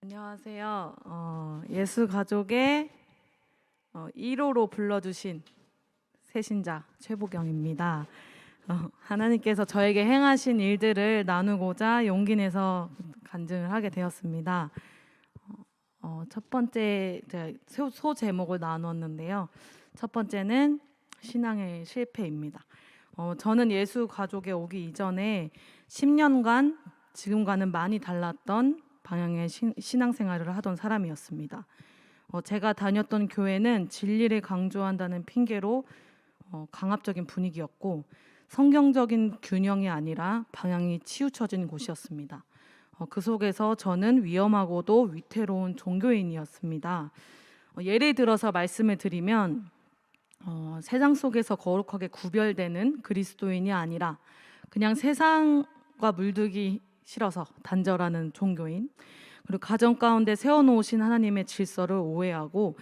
안녕하세요. 예수 가족의 1호로 불러주신 새신자 최보경입니다. 하나님께서 저에게 행하신 일들을 나누고자 용기 내서 간증을 하게 되었습니다. 첫 번째 제가 소 제목을 나눴는데요. 첫 번째는 신앙의 실패입니다. 저는 예수 가족에 오기 이전에 10년간 지금과는 많이 달랐던 방향의 신앙생활을 하던 사람이었습니다. 제가 다녔던 교회는 진리를 강조한다는 핑계로 강압적인 분위기였고 성경적인 균형이 아니라 방향이 치우쳐진 곳이었습니다. 그 속에서 저는 위험하고도 위태로운 종교인이었습니다. 예를 들어서 말씀을 드리면 세상 속에서 거룩하게 구별되는 그리스도인이 아니라 그냥 세상과 물들기 싫어서 단절하는 종교인, 그리고 가정 가운데 세워놓으신 하나님의 질서를 오해하고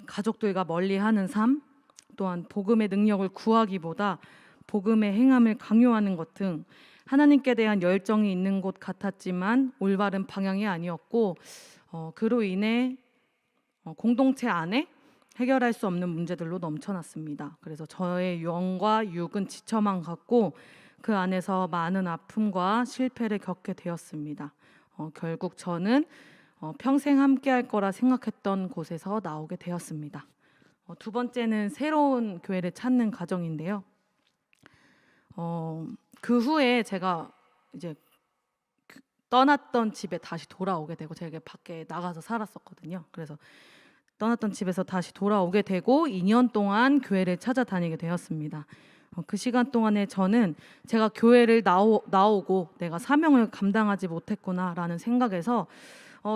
가족들과 멀리하는 삶, 또한 복음의 능력을 구하기보다 복음의 행함을 강요하는 것 등 하나님께 대한 열정이 있는 곳 같았지만 올바른 방향이 아니었고 그로 인해 공동체 안에 해결할 수 없는 문제들로 넘쳐났습니다. 그래서 저의 영과 육은 지쳐만 갔고 그 안에서 많은 아픔과 실패를 겪게 되었습니다. 결국 저는 평생 함께할 거라 생각했던 곳에서 나오게 되었습니다. 두 번째는 새로운 교회를 찾는 과정인데요. 그 후에 제가 이제 떠났던 집에 다시 돌아오게 되고, 제가 밖에 나가서 살았었거든요. 그래서 떠났던 집에서 다시 돌아오게 되고 2년 동안 교회를 찾아다니게 되었습니다. 그 시간 동안에 저는 제가 교회를 나오고 내가 사명을 감당하지 못했구나라는 생각에서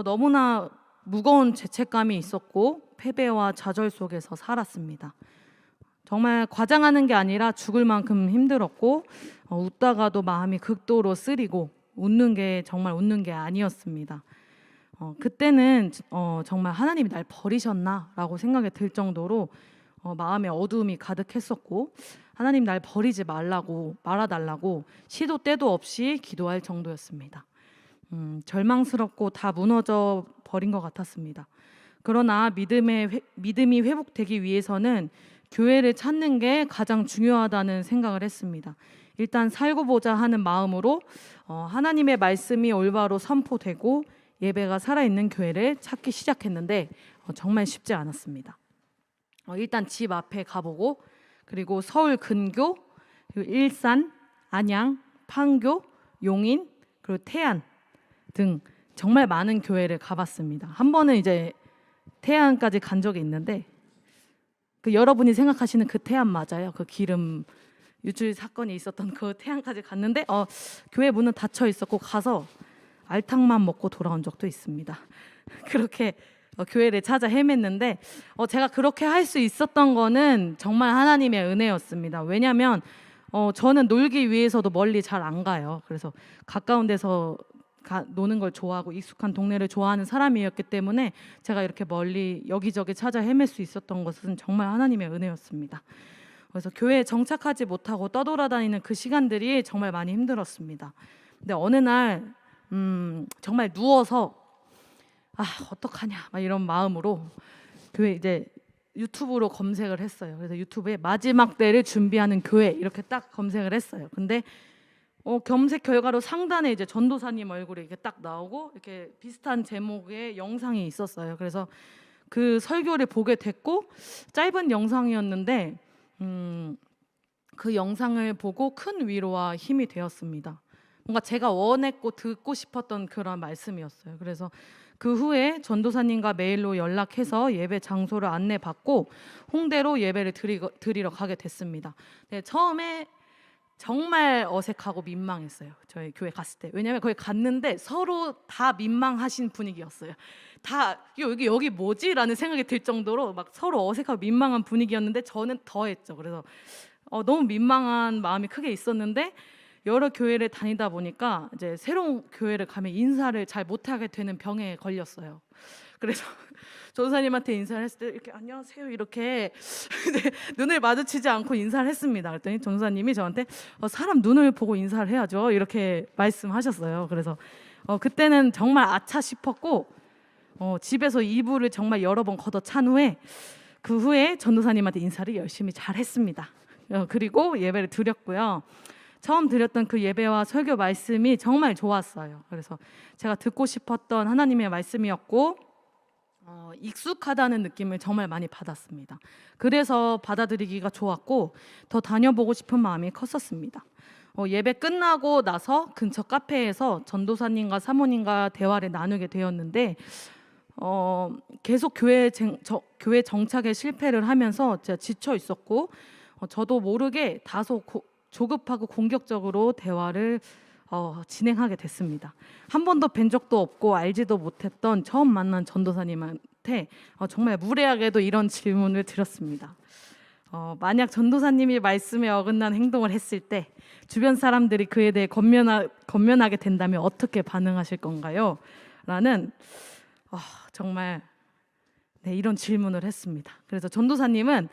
너무나 무거운 죄책감이 있었고 패배와 좌절 속에서 살았습니다. 정말 과장하는 게 아니라 죽을 만큼 힘들었고 웃다가도 마음이 극도로 쓰리고 웃는 게 정말 웃는 게 아니었습니다. 그때는 정말 하나님이 날 버리셨나라고 생각이 들 정도로 마음에 어두움이 가득했었고 하나님 날 버리지 말아달라고 시도 때도 없이 기도할 정도였습니다. 절망스럽고 다 무너져 버린 것 같았습니다. 그러나 믿음이 회복되기 위해서는 교회를 찾는 게 가장 중요하다는 생각을 했습니다. 일단 살고 보자 하는 마음으로 하나님의 말씀이 올바로 선포되고 예배가 살아있는 교회를 찾기 시작했는데 정말 쉽지 않았습니다. 일단 집 앞에 가보고, 그리고 서울 근교, 그리고 일산, 안양, 판교, 용인, 그리고 태안 등 정말 많은 교회를 가봤습니다. 한 번은 이제 태안까지 간 적이 있는데 여러분이 생각하시는 그 태안 맞아요. 그 기름 유출 사건이 있었던 그 태안까지 갔는데 교회 문은 닫혀 있었고 가서 알탕만 먹고 돌아온 적도 있습니다. 그렇게 교회를 찾아 헤맸는데 제가 그렇게 할 수 있었던 거는 정말 하나님의 은혜였습니다. 왜냐하면 저는 놀기 위해서도 멀리 잘 안 가요. 그래서 가까운 데서 노는 걸 좋아하고 익숙한 동네를 좋아하는 사람이었기 때문에 제가 이렇게 멀리 여기저기 찾아 헤맬 수 있었던 것은 정말 하나님의 은혜였습니다. 그래서 교회에 정착하지 못하고 떠돌아다니는 그 시간들이 정말 많이 힘들었습니다. 근데 어느 날 정말 누워서 어떡하냐 막 이런 마음으로 교회 이제 유튜브로 검색을 했어요. 그래서 유튜브에 마지막 때를 준비하는 교회 이렇게 딱 검색을 했어요. 근데 검색 결과로 상단에 이제 전도사님 얼굴이 이렇게 딱 나오고 이렇게 비슷한 제목의 영상이 있었어요. 그래서 그 설교를 보게 됐고 짧은 영상이었는데 그 영상을 보고 큰 위로와 힘이 되었습니다. 뭔가 제가 원했고 듣고 싶었던 그런 말씀이었어요. 그래서 그 후에 전도사님과 메일로 연락해서 예배 장소를 안내받고 홍대로 예배를 드리러 가게 됐습니다. 네, 처음에 정말 어색하고 민망했어요. 저희 교회 갔을 때. 왜냐하면 거기 갔는데 서로 다 민망하신 분위기였어요. 다 여기 뭐지? 라는 생각이 들 정도로 막 서로 어색하고 민망한 분위기였는데 저는 더했죠. 그래서 너무 민망한 마음이 크게 있었는데 여러 교회를 다니다 보니까 이제 새로운 교회를 가면 인사를 잘 못하게 되는 병에 걸렸어요. 그래서 전도사님한테 인사를 했을 때 이렇게 안녕하세요 이렇게 눈을 마주치지 않고 인사를 했습니다. 그랬더니 전도사님이 저한테 사람 눈을 보고 인사를 해야죠 이렇게 말씀하셨어요. 그래서 그때는 정말 아차 싶었고 집에서 이불을 정말 여러 번 걷어찬 후에 그 후에 전도사님한테 인사를 열심히 잘 했습니다. 그리고 예배를 드렸고요. 처음 드렸던 그 예배와 설교 말씀이 정말 좋았어요. 그래서 제가 듣고 싶었던 하나님의 말씀이었고 익숙하다는 느낌을 정말 많이 받았습니다. 그래서 받아들이기가 좋았고 더 다녀보고 싶은 마음이 컸었습니다. 예배 끝나고 나서 근처 카페에서 전도사님과 사모님과 대화를 나누게 되었는데 계속 교회 정착에 실패를 하면서 제가 지쳐 있었고 저도 모르게 다소 조급하고 공격적으로 대화를 진행하게 됐습니다. 한 번도 뵌 적도 없고 알지도 못했던 처음 만난 전도사님한테 정말 무례하게도 이런 질문을 드렸습니다. 만약 전도사님이 말씀에 어긋난 행동을 했을 때 주변 사람들이 그에 대해 건면하게 된다면 어떻게 반응하실 건가요? 라는 정말 이런 질문을 했습니다. 그래서 전도사님은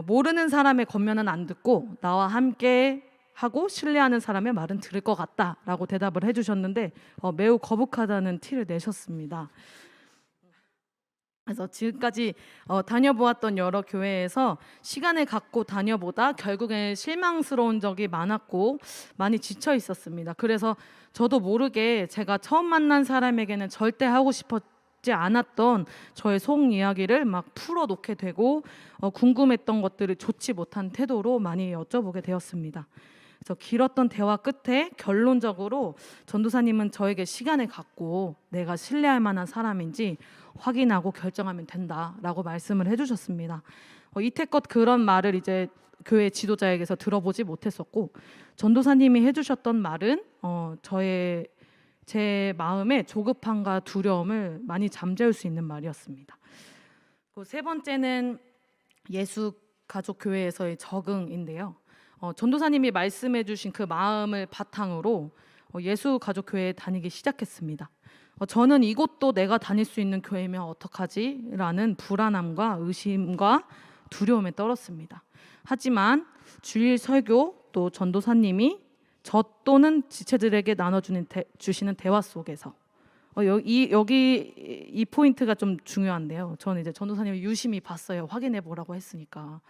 모르는 사람의 건면은 안 듣고 나와 함께 하고 신뢰하는 사람의 말은 들을 것 같다라고 대답을 해주셨는데 매우 거북하다는 티를 내셨습니다. 그래서 지금까지 다녀보았던 여러 교회에서 시간을 갖고 다녀보다 결국에 실망스러운 적이 많았고 많이 지쳐 있었습니다. 그래서 저도 모르게 제가 처음 만난 사람에게는 절대 하고 싶었지 않았던 저의 속 이야기를 막 풀어놓게 되고 궁금했던 것들을 좋지 못한 태도로 많이 여쭤보게 되었습니다. 그래서 길었던 대화 끝에 결론적으로 전도사님은 저에게 시간을 갖고 내가 신뢰할 만한 사람인지 확인하고 결정하면 된다라고 말씀을 해주셨습니다. 이태껏 그런 말을 이제 교회 지도자에게서 들어보지 못했었고 전도사님이 해주셨던 말은 제 마음의 조급함과 두려움을 많이 잠재울 수 있는 말이었습니다. 세 번째는 예수 가족 교회에서의 적응인데요. 전도사님이 말씀해 주신 그 마음을 바탕으로 예수 가족 교회에 다니기 시작했습니다. 저는 이곳도 내가 다닐 수 있는 교회면 어떡하지? 라는 불안함과 의심과 두려움에 떨었습니다. 하지만 주일 설교 또 전도사님이 저 또는 지체들에게 주시는 대화 속에서 여기 이 포인트가 좀 중요한데요. 저는 이제 전도사님을 유심히 봤어요. 확인해 보라고 했으니까.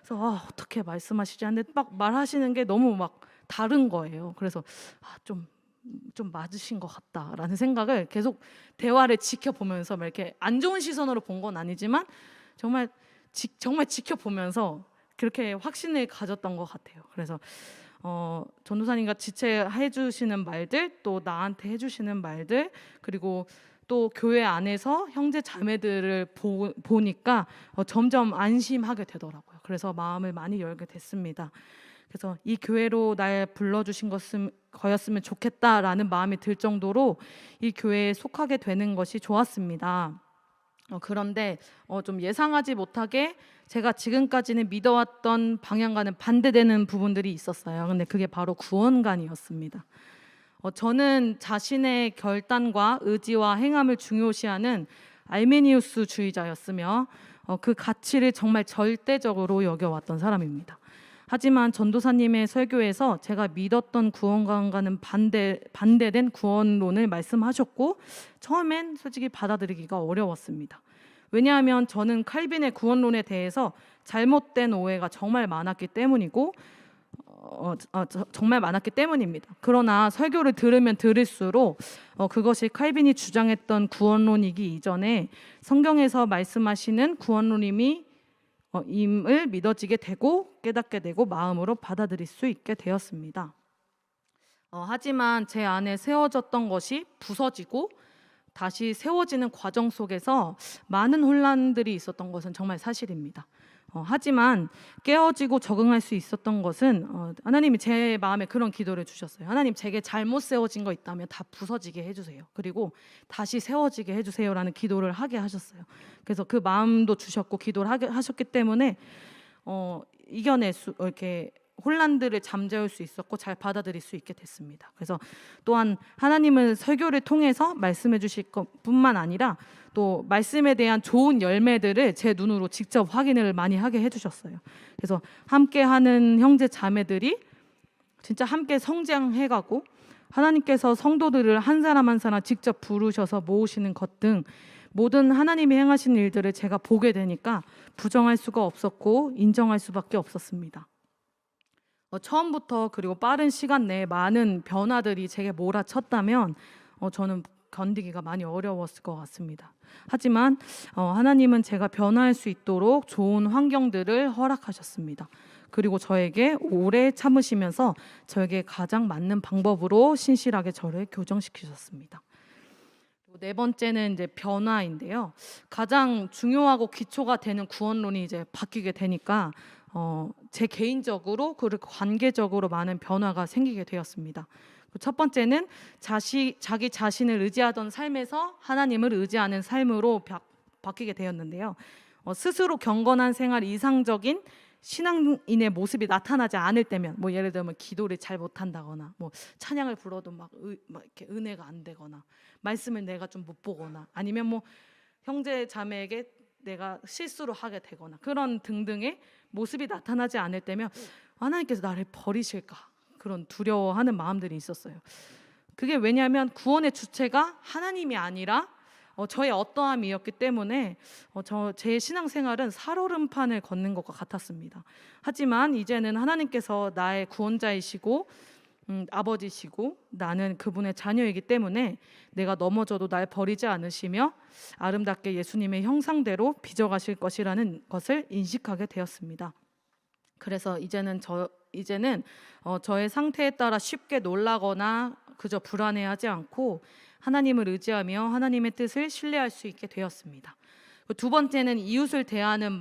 그래서 어떻게 말씀하시지 않는데 막 말하시는 게 너무 막 다른 거예요. 그래서 좀 맞으신 것 같다라는 생각을 계속 대화를 지켜보면서 막 이렇게 안 좋은 시선으로 본 건 아니지만 정말 지켜보면서 그렇게 확신을 가졌던 것 같아요. 그래서 전도사님과 지체해 주시는 말들 또 나한테 해주시는 말들 그리고 또 교회 안에서 형제 자매들을 보니까 점점 안심하게 되더라고요. 그래서 마음을 많이 열게 됐습니다. 그래서 이 교회로 날 불러주신 거였으면 좋겠다라는 마음이 들 정도로 이 교회에 속하게 되는 것이 좋았습니다. 그런데 좀 예상하지 못하게 제가 지금까지는 믿어왔던 방향과는 반대되는 부분들이 있었어요. 근데 그게 바로 구원관이었습니다. 저는 자신의 결단과 의지와 행함을 중요시하는 알메니우스 주의자였으며 그 가치를 정말 절대적으로 여겨왔던 사람입니다. 하지만 전도사님의 설교에서 제가 믿었던 구원관과는 반대된 구원론을 말씀하셨고 처음엔 솔직히 받아들이기가 어려웠습니다. 왜냐하면 저는 칼빈의 구원론에 대해서 잘못된 오해가 정말 많았기 때문이고 정말 많았기 때문입니다. 그러나 설교를 들으면 들을수록 그것이 칼빈이 주장했던 구원론이기 이전에 성경에서 말씀하시는 구원론임을 믿어지게 되고 깨닫게 되고 마음으로 받아들일 수 있게 되었습니다. 하지만 제 안에 세워졌던 것이 부서지고 다시 세워지는 과정 속에서 많은 혼란들이 있었던 것은 정말 사실입니다. 하지만 깨어지고 적응할 수 있었던 것은 하나님이 제 마음에 그런 기도를 주셨어요. 하나님, 제게 잘못 세워진 거 있다면 다 부서지게 해주세요. 그리고 다시 세워지게 해주세요라는 기도를 하게 하셨어요. 그래서 그 마음도 주셨고 기도를 하셨기 때문에 이겨낼 수 이렇게 혼란들을 잠재울 수 있었고 잘 받아들일 수 있게 됐습니다. 그래서 또한 하나님은 설교를 통해서 말씀해 주실 것뿐만 아니라 또 말씀에 대한 좋은 열매들을 제 눈으로 직접 확인을 많이 하게 해주셨어요. 그래서 함께하는 형제 자매들이 진짜 함께 성장해가고 하나님께서 성도들을 한 사람 한 사람 직접 부르셔서 모으시는 것 등 모든 하나님이 행하신 일들을 제가 보게 되니까 부정할 수가 없었고 인정할 수밖에 없었습니다. 처음부터 그리고 빠른 시간 내에 많은 변화들이 제게 몰아쳤다면 저는 견디기가 많이 어려웠을 것 같습니다. 하지만 하나님은 제가 변화할 수 있도록 좋은 환경들을 허락하셨습니다. 그리고 저에게 오래 참으시면서 저에게 가장 맞는 방법으로 신실하게 저를 교정시키셨습니다. 네 번째는 이제 변화인데요. 가장 중요하고 기초가 되는 구원론이 이제 바뀌게 되니까 제 개인적으로 그리고 관계적으로 많은 변화가 생기게 되었습니다. 첫 번째는 자기 자신을 의지하던 삶에서 하나님을 의지하는 삶으로 바뀌게 되었는데요. 스스로 경건한 생활 이상적인 신앙인의 모습이 나타나지 않을 때면, 뭐 예를 들면 기도를 잘 못한다거나, 뭐 찬양을 불러도 막 이렇게 은혜가 안 되거나, 말씀을 내가 좀 못 보거나, 아니면 뭐 형제 자매에게 내가 실수를 하게 되거나 그런 등등의 모습이 나타나지 않을 때면 하나님께서 나를 버리실까 그런 두려워하는 마음들이 있었어요. 그게 왜냐하면 구원의 주체가 하나님이 아니라 저의 어떠함이었기 때문에 제 신앙생활은 살얼음판을 걷는 것과 같았습니다. 하지만 이제는 하나님께서 나의 구원자이시고 아버지시고 나는 그분의 자녀이기 때문에 내가 넘어져도 날 버리지 않으시며 아름답게 예수님의 형상대로 빚어가실 것이라는 것을 인식하게 되었습니다. 그래서 이제는 저의 상태에 따라 쉽게 놀라거나 그저 불안해하지 않고 하나님을 의지하며 하나님의 뜻을 신뢰할 수 있게 되었습니다. 두 번째는 이웃을 대하는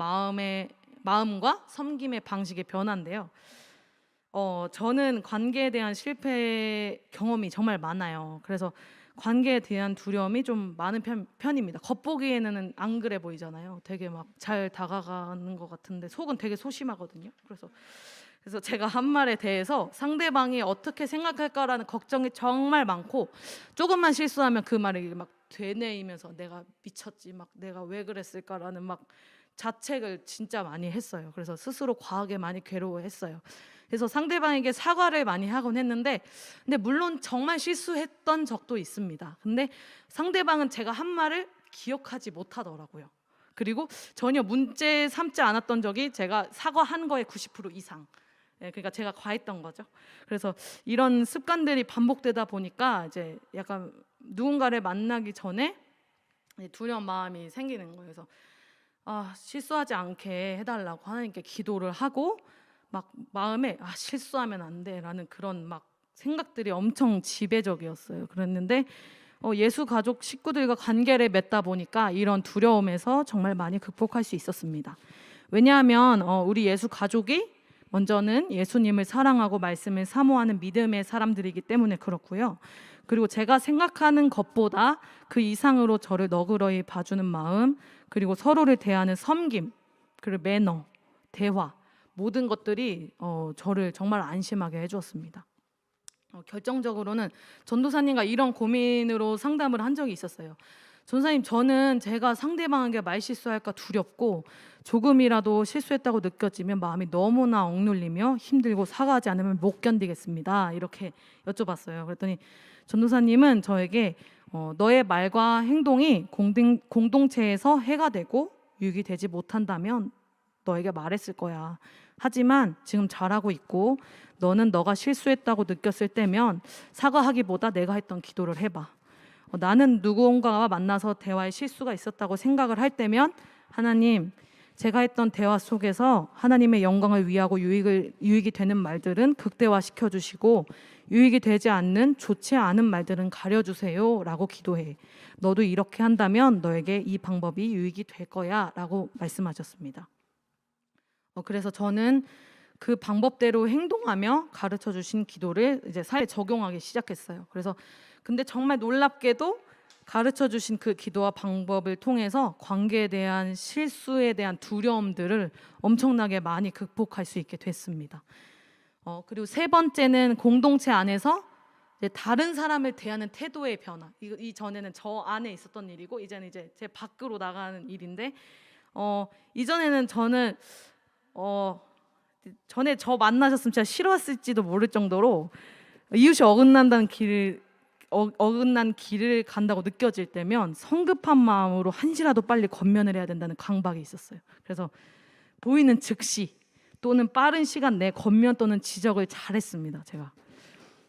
마음과 섬김의 방식의 변화인데요. 저는 관계에 대한 실패 경험이 정말 많아요. 그래서 관계에 대한 두려움이 좀 많은 편입니다. 겉보기에는 안 그래 보이잖아요. 되게 막 잘 다가가는 것 같은데 속은 되게 소심하거든요. 그래서 제가 한 말에 대해서 상대방이 어떻게 생각할까라는 걱정이 정말 많고 조금만 실수하면 그 말을 막 되뇌이면서 내가 미쳤지, 막 내가 왜 그랬을까라는 막 자책을 진짜 많이 했어요. 그래서 스스로 과하게 많이 괴로워했어요. 그래서 상대방에게 사과를 많이 하곤 했는데 근데 물론 정말 실수했던 적도 있습니다. 근데 상대방은 제가 한 말을 기억하지 못하더라고요. 그리고 전혀 문제 삼지 않았던 적이 제가 사과한 거의 90% 이상. 그러니까 제가 과했던 거죠. 그래서 이런 습관들이 반복되다 보니까 이제 약간 누군가를 만나기 전에 두려운 마음이 생기는 거예요. 그래서 실수하지 않게 해달라고 하나님께 기도를 하고 막 마음에 실수하면 안 돼라는 그런 막 생각들이 엄청 지배적이었어요. 그랬는데 예수 가족 식구들과 관계를 맺다 보니까 이런 두려움에서 정말 많이 극복할 수 있었습니다. 왜냐하면 우리 예수 가족이 먼저는 예수님을 사랑하고 말씀을 사모하는 믿음의 사람들이기 때문에 그렇고요. 그리고 제가 생각하는 것보다 그 이상으로 저를 너그러이 봐주는 마음, 그리고 서로를 대하는 섬김, 그리고 매너, 대화 모든 것들이 저를 정말 안심하게 해주었습니다. 결정적으로는 전도사님과 이런 고민으로 상담을 한 적이 있었어요. 전사님, 저는 제가 상대방에게 말실수할까 두렵고 조금이라도 실수했다고 느껴지면 마음이 너무나 억눌리며 힘들고 사과하지 않으면 못 견디겠습니다. 이렇게 여쭤봤어요. 그랬더니 전도사님은 저에게 너의 말과 행동이 공동체에서 해가 되고 유익이 되지 못한다면 너에게 말했을 거야. 하지만 지금 잘하고 있고 너는 너가 실수했다고 느꼈을 때면 사과하기보다 내가 했던 기도를 해봐. 나는 누군가와 만나서 대화에 실수가 있었다고 생각을 할 때면 하나님, 제가 했던 대화 속에서 하나님의 영광을 위하고 유익이 되는 말들은 극대화시켜 주시고 유익이 되지 않는 좋지 않은 말들은 가려주세요 라고 기도해. 너도 이렇게 한다면 너에게 이 방법이 유익이 될 거야 라고 말씀하셨습니다. 그래서 저는 그 방법대로 행동하며 가르쳐 주신 기도를 이제 삶에 적용하기 시작했어요. 근데 정말 놀랍게도 가르쳐 주신 그 기도와 방법을 통해서 관계에 대한 실수에 대한 두려움들을 엄청나게 많이 극복할 수 있게 됐습니다. 그리고 세 번째는 공동체 안에서 이제 다른 사람을 대하는 태도의 변화. 이전에는 저 안에 있었던 일이고 이제는 이제 제 밖으로 나가는 일인데 이전에는 저는 전에 저 만나셨으면 진짜 싫어했을지도 모를 정도로 이웃이 어긋난다는 길을 어긋난 길을 간다고 느껴질 때면 성급한 마음으로 한시라도 빨리 권면을 해야 된다는 강박이 있었어요. 그래서 보이는 즉시 또는 빠른 시간 내 권면 또는 지적을 잘했습니다. 제가.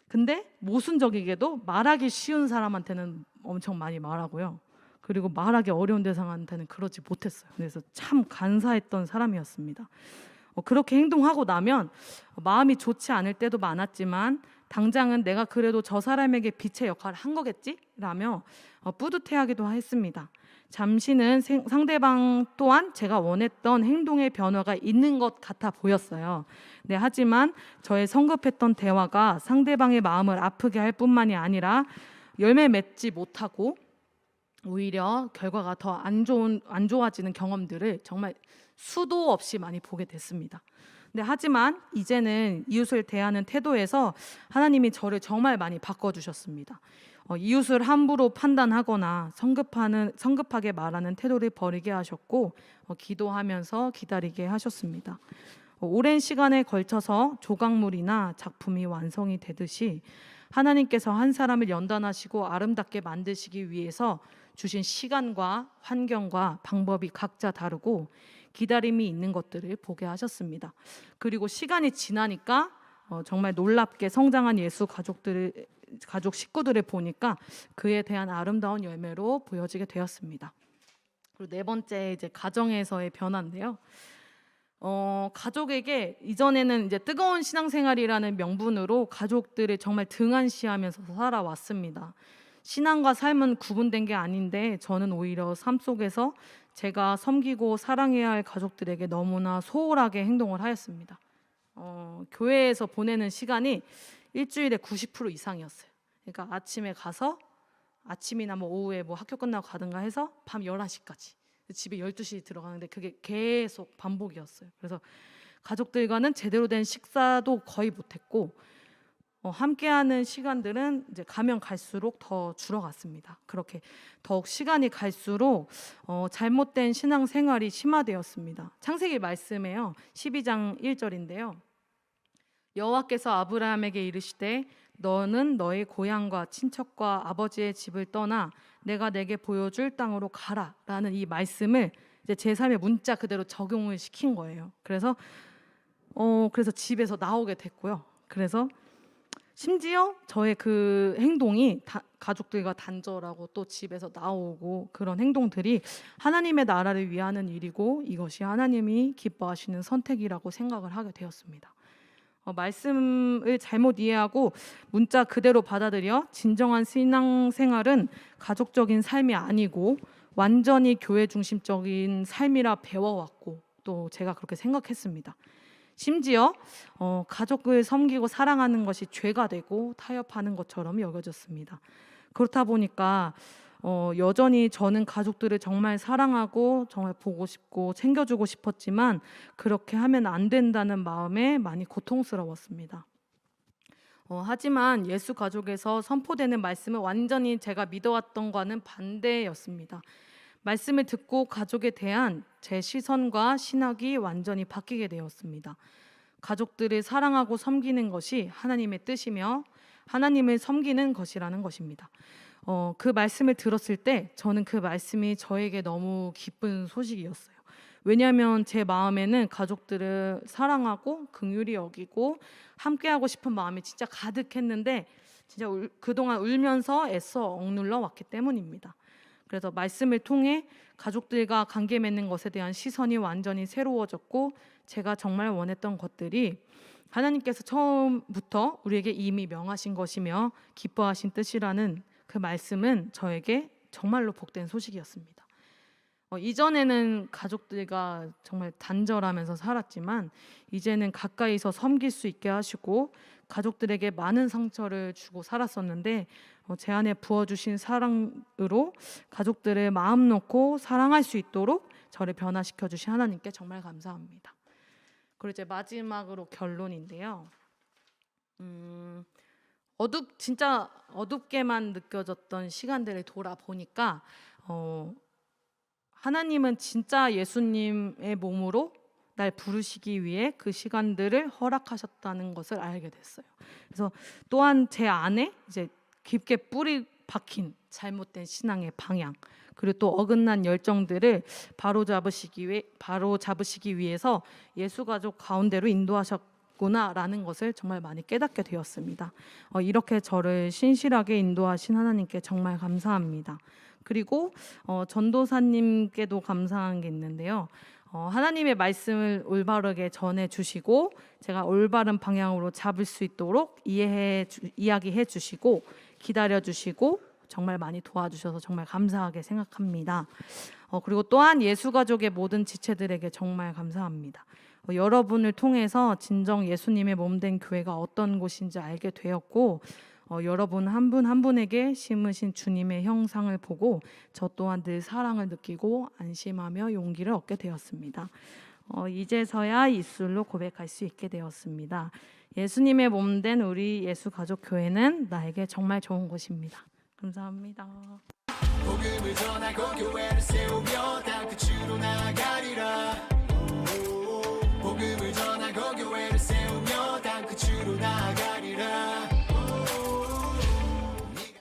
근데 모순적이게도 말하기 쉬운 사람한테는 엄청 많이 말하고요. 그리고 말하기 어려운 대상한테는 그러지 못했어요. 그래서 참 간사했던 사람이었습니다. 그렇게 행동하고 나면 마음이 좋지 않을 때도 많았지만 당장은 내가 그래도 저 사람에게 빛의 역할을 한 거겠지? 라며 뿌듯해하기도 했습니다. 잠시는 상대방 또한 제가 원했던 행동의 변화가 있는 것 같아 보였어요. 네, 하지만 저의 성급했던 대화가 상대방의 마음을 아프게 할 뿐만이 아니라 열매 맺지 못하고 오히려 결과가 더 안 좋아지는 경험들을 정말 수도 없이 많이 보게 됐습니다. 근데 하지만 이제는 이웃을 대하는 태도에서 하나님이 저를 정말 많이 바꿔주셨습니다. 이웃을 함부로 판단하거나 성급하게 말하는 태도를 버리게 하셨고 기도하면서 기다리게 하셨습니다. 오랜 시간에 걸쳐서 조각물이나 작품이 완성이 되듯이 하나님께서 한 사람을 연단하시고 아름답게 만드시기 위해서 주신 시간과 환경과 방법이 각자 다르고 기다림이 있는 것들을 보게 하셨습니다. 그리고 시간이 지나니까 정말 놀랍게 성장한 예수 가족 식구들을 보니까 그에 대한 아름다운 열매로 보여지게 되었습니다. 그리고 네 번째 이제 가정에서의 변화인데요. 가족에게 이전에는 이제 뜨거운 신앙생활이라는 명분으로 가족들을 정말 등한시하면서 살아왔습니다. 신앙과 삶은 구분된 게 아닌데 저는 오히려 삶 속에서 제가 섬기고 사랑해야 할 가족들에게 너무나 소홀하게 행동을 하였습니다. 교회에서 보내는 시간이 일주일에 90% 이상이었어요. 그러니까 아침에 가서 아침이나 뭐 오후에 뭐 학교 끝나고 가든가 해서 밤 11시까지 집에 12시 들어가는데 그게 계속 반복이었어요. 그래서 가족들과는 제대로 된 식사도 거의 못했고 함께하는 시간들은 이제 가면 갈수록 더 줄어갔습니다. 그렇게 더욱 시간이 갈수록 잘못된 신앙생활이 심화되었습니다. 창세기 말씀에요. 12장 1절인데요. 여호와께서 아브라함에게 이르시되 너는 너의 고향과 친척과 아버지의 집을 떠나 내가 내게 보여줄 땅으로 가라라는 이 말씀을 이제 제 삶에 문자 그대로 적용을 시킨 거예요. 그래서 집에서 나오게 됐고요. 그래서 심지어 저의 그 행동이 가족들과 단절하고 또 집에서 나오고 그런 행동들이 하나님의 나라를 위하는 일이고 이것이 하나님이 기뻐하시는 선택이라고 생각을 하게 되었습니다. 말씀을 잘못 이해하고 문자 그대로 받아들여 진정한 신앙생활은 가족적인 삶이 아니고 완전히 교회 중심적인 삶이라 배워왔고 또 제가 그렇게 생각했습니다. 심지어 가족을 섬기고 사랑하는 것이 죄가 되고 타협하는 것처럼 여겨졌습니다. 그렇다 보니까 여전히 저는 가족들을 정말 사랑하고 정말 보고 싶고 챙겨주고 싶었지만 그렇게 하면 안 된다는 마음에 많이 고통스러웠습니다. 하지만 예수 가족에서 선포되는 말씀은 완전히 제가 믿어왔던 것과는 반대였습니다. 말씀을 듣고 가족에 대한 제 시선과 신학이 완전히 바뀌게 되었습니다. 가족들을 사랑하고 섬기는 것이 하나님의 뜻이며 하나님을 섬기는 것이라는 것입니다. 그 말씀을 들었을 때 저는 그 말씀이 저에게 너무 기쁜 소식이었어요. 왜냐하면 제 마음에는 가족들을 사랑하고 긍휼히 여기고 함께하고 싶은 마음이 진짜 가득했는데 진짜 그동안 울면서 애써 억눌러 왔기 때문입니다. 그래서 말씀을 통해 가족들과 관계 맺는 것에 대한 시선이 완전히 새로워졌고 제가 정말 원했던 것들이 하나님께서 처음부터 우리에게 이미 명하신 것이며 기뻐하신 뜻이라는 그 말씀은 저에게 정말로 복된 소식이었습니다. 이전에는 가족들과 정말 단절하면서 살았지만 이제는 가까이서 섬길 수 있게 하시고 가족들에게 많은 상처를 주고 살았었는데 제 안에 부어주신 사랑으로 가족들을 마음 놓고 사랑할 수 있도록 저를 변화시켜 주신 하나님께 정말 감사합니다. 그리고 이제 마지막으로 결론인데요. 진짜 어둡게만 느껴졌던 시간들을 돌아보니까 하나님은 진짜 예수님의 몸으로 날 부르시기 위해 그 시간들을 허락하셨다는 것을 알게 됐어요. 그래서 또한 제 안에 이제 깊게 뿌리 박힌 잘못된 신앙의 방향, 그리고 또 어긋난 열정들을 바로잡으시기 위해서 예수 가족 가운데로 인도하셨구나라는 것을 정말 많이 깨닫게 되었습니다. 이렇게 저를 신실하게 인도하신 하나님께 정말 감사합니다. 그리고 전도사님께도 감사한 게 있는데요. 하나님의 말씀을 올바르게 전해 주시고 제가 올바른 방향으로 잡을 수 있도록 이야기해 주시고 기다려 주시고 정말 많이 도와주셔서 정말 감사하게 생각합니다. 그리고 또한 예수 가족의 모든 지체들에게 정말 감사합니다. 여러분을 통해서 진정 예수님의 몸된 교회가 어떤 곳인지 알게 되었고 여러분 한 분 한 분에게 심으신 주님의 형상을 보고 저 또한 늘 사랑을 느끼고 안심하며 용기를 얻게 되었습니다. 이제서야 입술로 고백할 수 있게 되었습니다. 예수님의 몸된 우리 예수 가족 교회는 나에게 정말 좋은 곳입니다. 감사합니다. 복음을 전하고 교회를